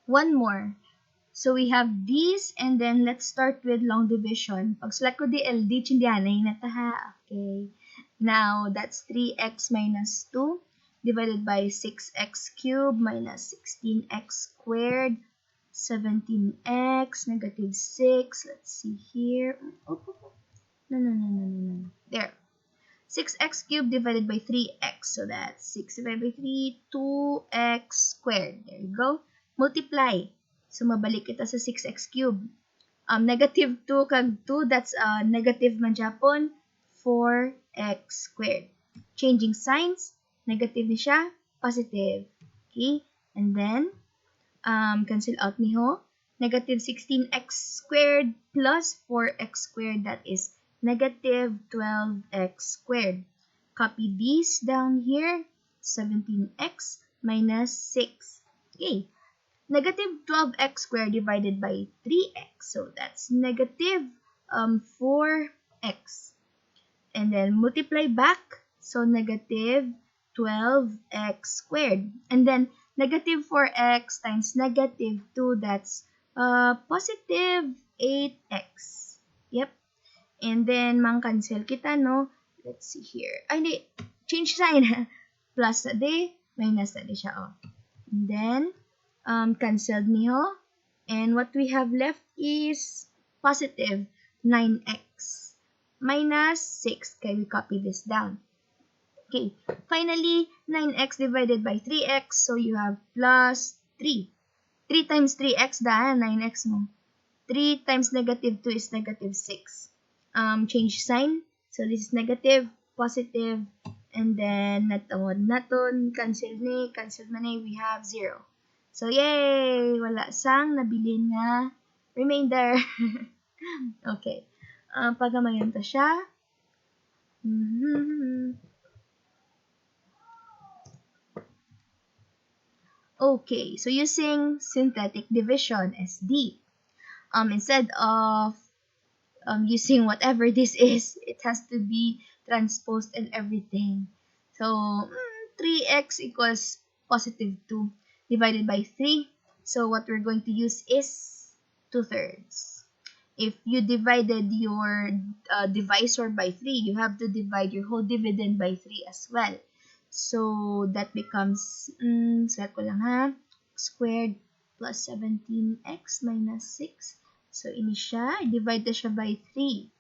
one more. So we have these, and then let's start with long division. Pag select ko di LD, chindianay na ta ha. Okay. Now, that's 3x minus 2 divided by 6x cubed minus 16x squared, 17x, negative 6. Let's see here. Oh, no. There. 6x cubed divided by 3x. So that's 6 divided by 3, 2x squared. There you go. Multiply. So, mabalik kita sa 6x cubed. Negative 2 kag 2, that's negative man Japon, 4x squared. Changing signs, negative ni siya, positive. Okay? And then, cancel out ni ho. Negative 16x squared plus 4x squared, that is negative 12x squared. Copy these down here, 17x minus 6. Okay. Negative 12x squared divided by 3x. So that's negative 4x. And then multiply back. So negative 12x squared. And then negative 4x times negative 2. That's positive 8x. Yep. And then mang-cancel kita, no? Let's see here. Ay, hindi. Change sign. Plus na di. Minus na di siya, oh. And then, cancelled niyo. And what we have left is positive 9x minus 6. Okay, we copy this down. Okay, finally, 9x divided by 3x. So you have plus 3. 3 times 3x, dahil 9x mo. 3 times negative 2 is negative 6. Change sign. So this is negative, positive, and then naton, cancel man we have 0. So, yay! Wala sang nabilin nga remainder. Okay. Pagamayon ta siya. Okay. So, using synthetic division, SD. Instead of using whatever this is, it has to be transposed and everything. So, 3x equals positive 2. Divided by 3. So what we're going to use is 2/3. If you divided your divisor by 3, you have to divide your whole dividend by 3 as well. So that becomes, set ko lang ha, squared plus 17x minus 6. So ini siya, divide na siya by 3.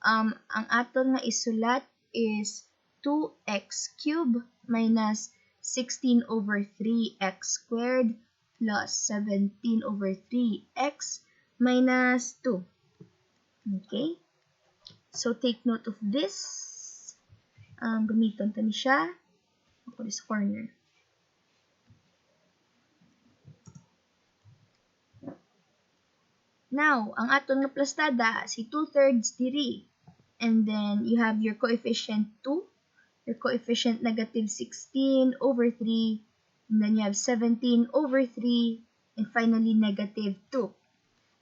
Ang aton nga isulat is 2x cubed minus 16 over 3x squared plus 17 over 3x minus 2. Okay? So, take note of this. Gamiton ta ni siya. Ako this corner. Now, ang aton nga plastada, si 2/3 diri. And then, you have your coefficient 2. Your coefficient negative 16 over 3, and then you have 17 over 3, and finally negative 2.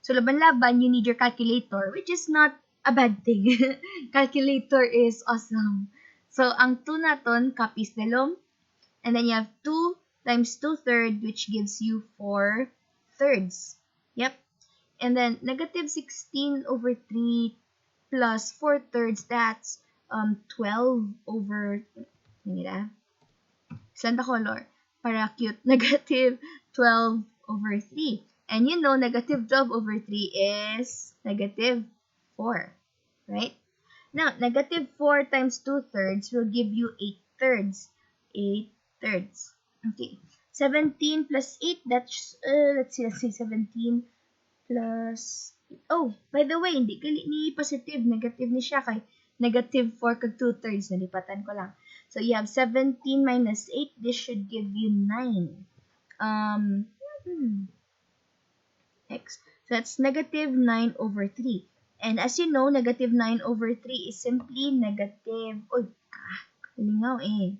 So, laban-laban, you need your calculator, which is not a bad thing. Calculator is awesome. So, ang 2 naton, copies dalom, and then you have 2 times 2/3, which gives you 4/3. Yep. And then, negative 16 over 3 plus 4/3, that's 12 over, saan the color? Para cute. Negative 12 over 3. And you know, negative 12 over 3 is negative 4. Right? Now, negative 4 times 2/3 will give you 8/3. 8/3. Okay. 17 plus 8, that's, let's see, 17 plus, oh, by the way, hindi kali ni positive, negative ni siya kay negative 4 kag 2/3, nalipatan ko lang. So, you have 17 minus 8, this should give you 9. X. So, that's negative 9 over 3. And as you know, negative 9 over 3 is simply negative, lingaw eh.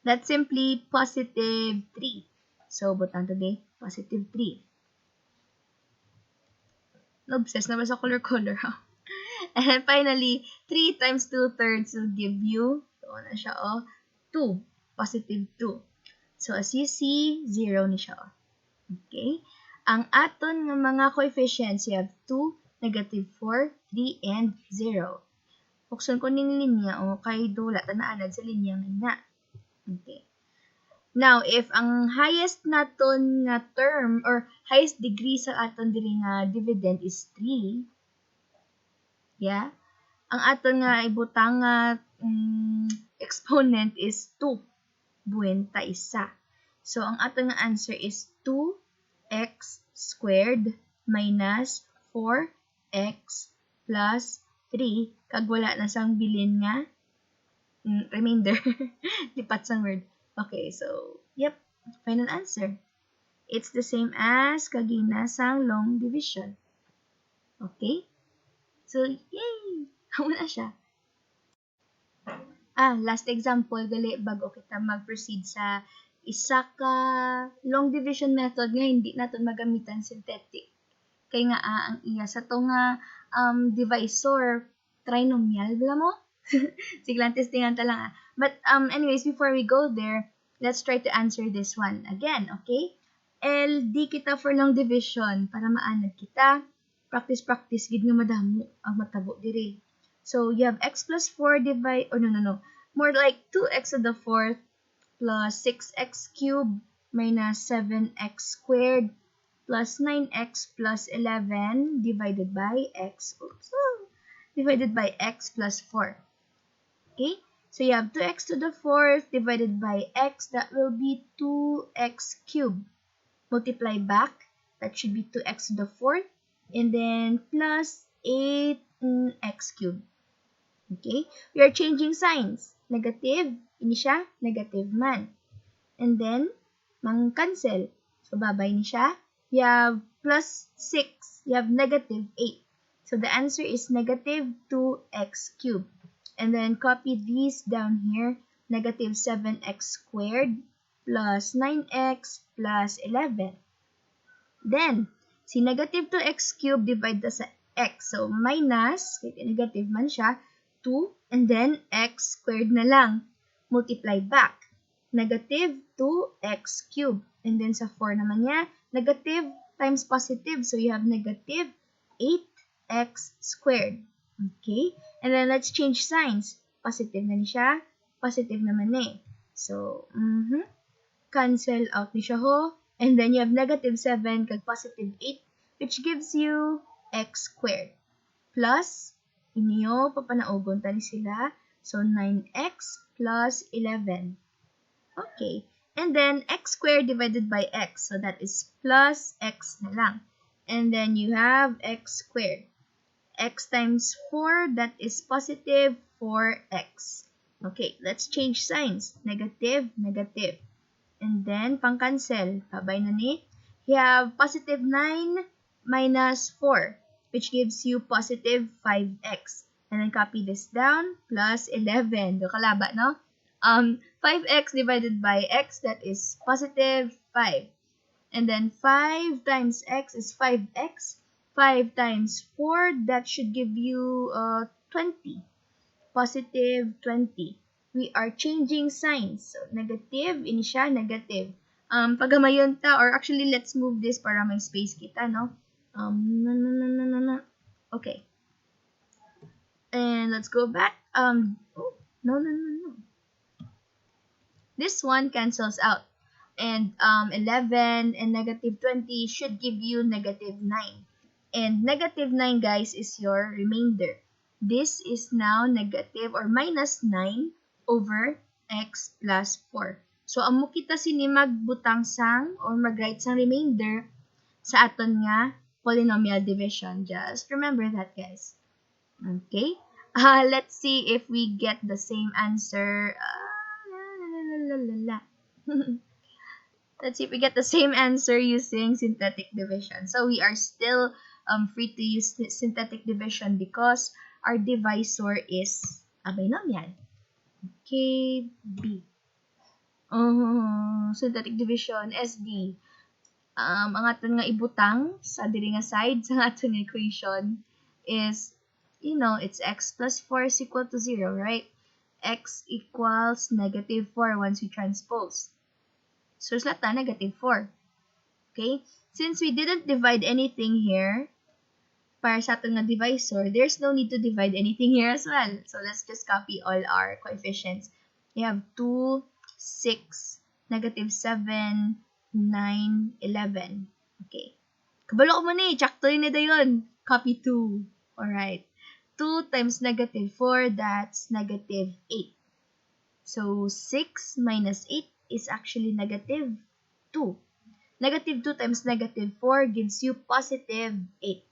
That's simply positive 3. So, butang today, positive 3. Obsessed na ba sa color, ha? And finally, 3 times 2/3 will give you, so na siya, 2. Positive 2. So, as you see, 0 ni siya, Okay? Ang aton nga mga coefficients, you have 2, negative 4, 3, and 0. Buksan ko ning linya, o kay dula, tanaanad sa linya nga. Okay. Now, if ang highest naton nga term, or highest degree sa aton diri nga dividend is 3, yeah, ang aton nga ibutang nga exponent is 2, buwenta isa. So, ang aton nga answer is 2x squared minus 4x plus 3, kag wala na sang bilin nga remainder. Lipat sang word. Okay, so, yep, final answer. It's the same as kagina sang long division. Okay? So, yay! Hawa na siya. Last example, gali, bago kita mag-proceed sa isa ka long division method nga hindi natin magamitan synthetic. Kaya nga, ang iya sa to nga divisor, trinomial, bala mo? Sige lang, testingan ta lang. But anyways, before we go there, let's try to answer this one again, okay? LD kita for long division para maanad kita. Practice, gid nga madamo ang matabo diri. So, you have x plus 4 divide, no. More like 2x to the 4th plus 6x cubed minus 7x squared plus 9x plus 11 divided by x. Divided by x plus 4. Okay? So, you have 2x to the 4th divided by x. That will be 2x cubed. Multiply back. That should be 2x to the 4th. And then plus 8x cubed. Okay? We are changing signs. Negative. Ini siya. Negative man. And then, mang-cancel. So, babay ni siya. You have plus 6. You have negative 8. So, the answer is negative 2x cubed. And then, copy these down here. Negative 7x squared plus 9x plus 11. Then, si negative 2x cubed divide na sa x. So, minus, kahit negative man siya, 2, and then x squared na lang. Multiply back. Negative 2x cubed. And then sa 4 naman niya, negative times positive. So, you have negative 8x squared. Okay? And then, let's change signs. Positive na ni siya. Positive naman eh. So, cancel out ni siya ho. And then, you have negative 7 kag positive 8, which gives you x squared. Plus, inyo, papanaugon tani sila. So, 9x plus 11. Okay. And then, x squared divided by x. So, that is plus x na lang. And then, you have x squared. X times 4, that is positive 4x. Okay, let's change signs. Negative, negative. And then, pang-cancel. Kabay na ni. You have positive 9 minus 4, which gives you positive 5x. And then, copy this down. Plus 11. Do kalaba, no? 5x divided by x, that is positive 5. And then 5 times x is 5x. 5 times 4, that should give you 20. Positive 20. We are changing signs. So, negative, ini siya, negative. Pagamayon ta, or actually, let's move this para may space kita, no? No. Okay. And let's go back. No. This one cancels out. And 11 and negative 20 should give you negative 9. And negative 9, guys, is your remainder. This is now negative or minus 9 over x plus 4. So, amo kita sini magbutang sang or mag-write sang remainder sa aton nga polynomial division. Just remember that, guys. Okay? Let's see if we get the same answer. Let's see if we get the same answer using synthetic division. So, we are still free to use synthetic division because our divisor is a binomial. Okay, B. Synthetic division, SD. Ang aton nga ibutang sa diri nga side sa aton nga equation is, it's x plus 4 is equal to 0, right? X equals negative 4 once we transpose. So, slata negative 4. Okay? Since we didn't divide anything here, para sa ating divisor, there's no need to divide anything here as well. So let's just copy all our coefficients. We have 2, 6, negative 7, 9, 11. Okay. Kabalo ko mo ni, tsakto yun na dayon. Copy 2. Alright. 2 times negative 4, that's negative 8. So 6 minus 8 is actually negative 2. Negative 2 times negative 4 gives you positive 8.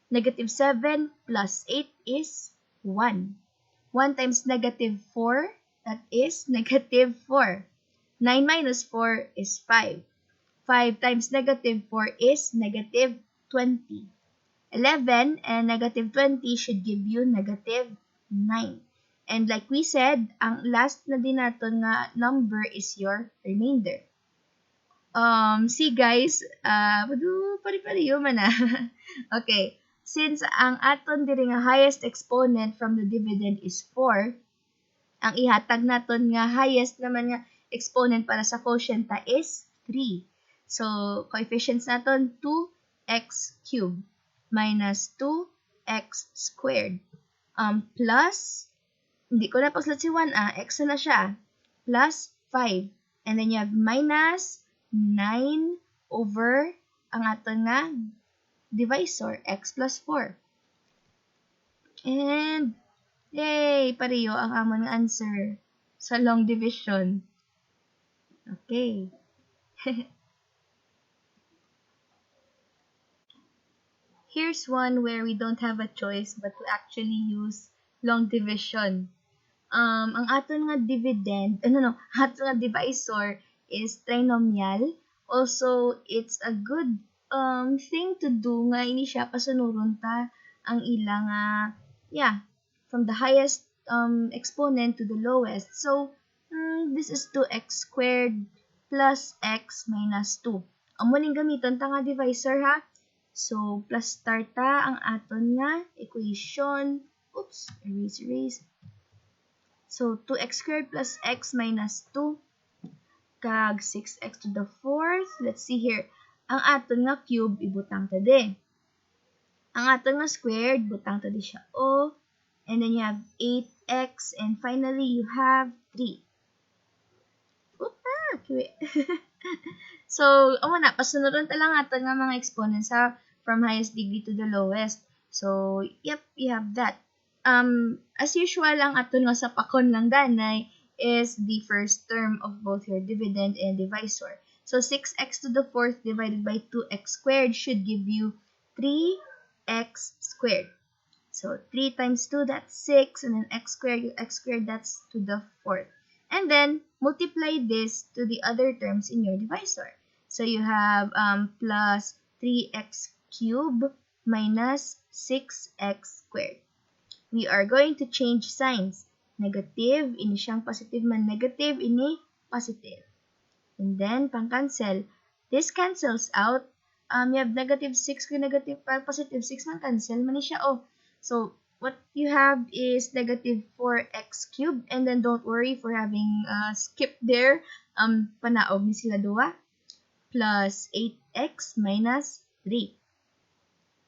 Negative 7 plus 8 is 1. 1 times negative 4, that is negative 4. 9 minus 4 is 5. 5 times negative 4 is negative 20. 11 and negative 20 should give you negative 9. And like we said, ang last na din natin nga number is your remainder. See guys, pari-pariyo man na. Okay, since ang aton diri nga highest exponent from the dividend is 4, ang ihatag naton nga highest naman nga exponent para sa quotient is 3. So, coefficients naton 2x cubed minus 2x squared plus, hindi ko na pagsulat si 1 x na siya, plus 5. And then you have minus 9 over ang aton nga divisor, x plus 4. And, yay! Pareho ang amon nga answer sa long division. Okay. Here's one where we don't have a choice but to actually use long division. Ang aton nga aton nga divisor is trinomial. Also, it's a good thing to do nga ini siya pasunuron ta ang ilang from the highest exponent to the lowest. So, this is 2x squared plus x minus 2. Amo ning gamiton ta nga divisor ha. So, plus start ta ang aton nga equation. Oops, erase. So, 2x squared plus x minus 2 kag 6x to the 4th. Let's see here. Ang aton nga cube, ibutang ta di. Ang aton nga squared, butang ta di siya o. And then you have 8x. And finally, you have 3. So, pasunuran ta lang aton nga mga exponents from highest degree to the lowest. So, yep, you have that. As usual, ang aton nga sa pakon lang danay is the first term of both your dividend and divisor. So, 6x to the 4th divided by 2x squared should give you 3x squared. So, 3 times 2, that's 6. And then x squared, that's to the 4th. And then, multiply this to the other terms in your divisor. So, you have plus 3x cubed minus 6x squared. We are going to change signs. Negative, ini siyang positive man negative, ini positive. And then, pang-cancel. This cancels out. You have negative 6 kung negative positive 6 man cancel man siya. So, what you have is negative 4x cubed. And then, don't worry for having skip there. Panaog ni sila duwa. Plus 8x minus 3.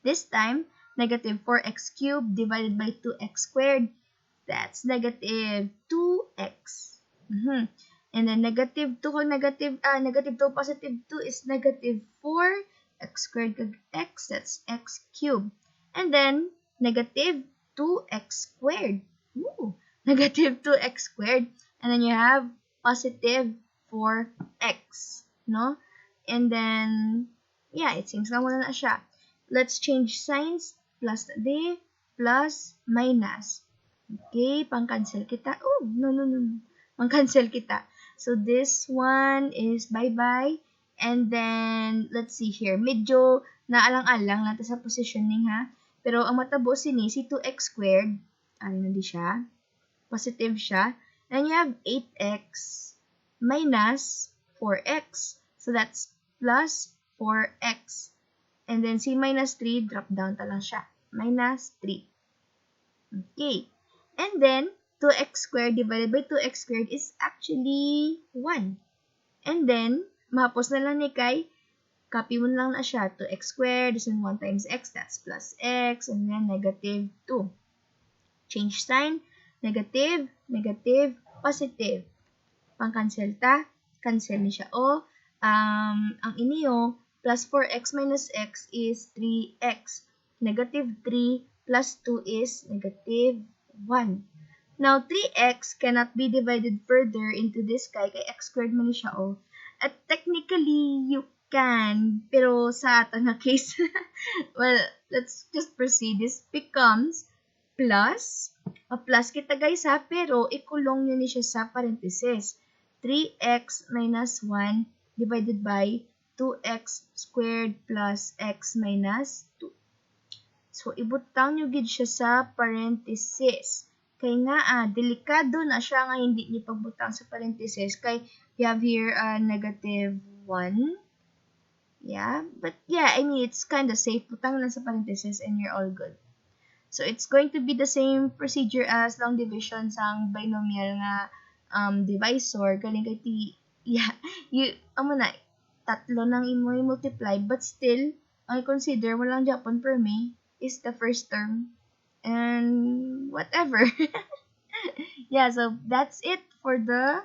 This time, negative 4x cubed divided by 2x squared. That's negative 2x. And then negative 2 kung negative 2 positive 2 is negative 4. X squared kag x, that's x cubed. And then negative 2x squared. Negative 2x squared. And then you have positive 4x. No? And then, it seems na muna na siya. Let's change signs. Plus D, plus minus. Okay, pang-cancel kita. Pang-cancel kita. So, this one is bye-bye. And then, let's see here. Medyo naalang-alang natin sa positioning ha. Pero ang matabo si 2x squared. Ano na di siya? Positive siya. And you have 8x minus 4x. So, that's plus 4x. And then, si minus 3, drop down ta lang siya. Minus 3. Okay. And then, 2x squared divided by 2x squared is actually 1. And then, mahapos na lang ni kay Copy mo lang na siya. 2x squared, this is 1 times x, that's plus x, and then negative 2. Change sign, negative, negative, positive. Pang-cancel ta, cancel ni siya. O, ang inyo, plus 4x minus x is 3x. Negative 3 plus 2 is negative 1. Now, 3x cannot be divided further into this guy, kay x squared man ni siya, o. At technically, you can, pero sa ato na case, well, let's just proceed. This becomes plus, plus kita guys ha, pero ikulong nyo ni siya sa parenthesis. 3x minus 1 divided by 2x squared plus x minus 2. So, ibutang nyo gid siya sa parenthesis. Kay nga, delikado na siya nga hindi niyo pagbutang sa parenthesis. Kay, we have here negative 1. Yeah, but yeah, I mean, it's kind of safe. Butang lang sa parenthesis and you're all good. So, it's going to be the same procedure as long division sang binomial nga divisor. Galing kay yeah, na, tatlo nang imo multiply, but still, I consider walang Japan per me is the first term. And whatever. Yeah, so that's it for the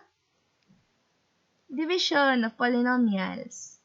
division of polynomials.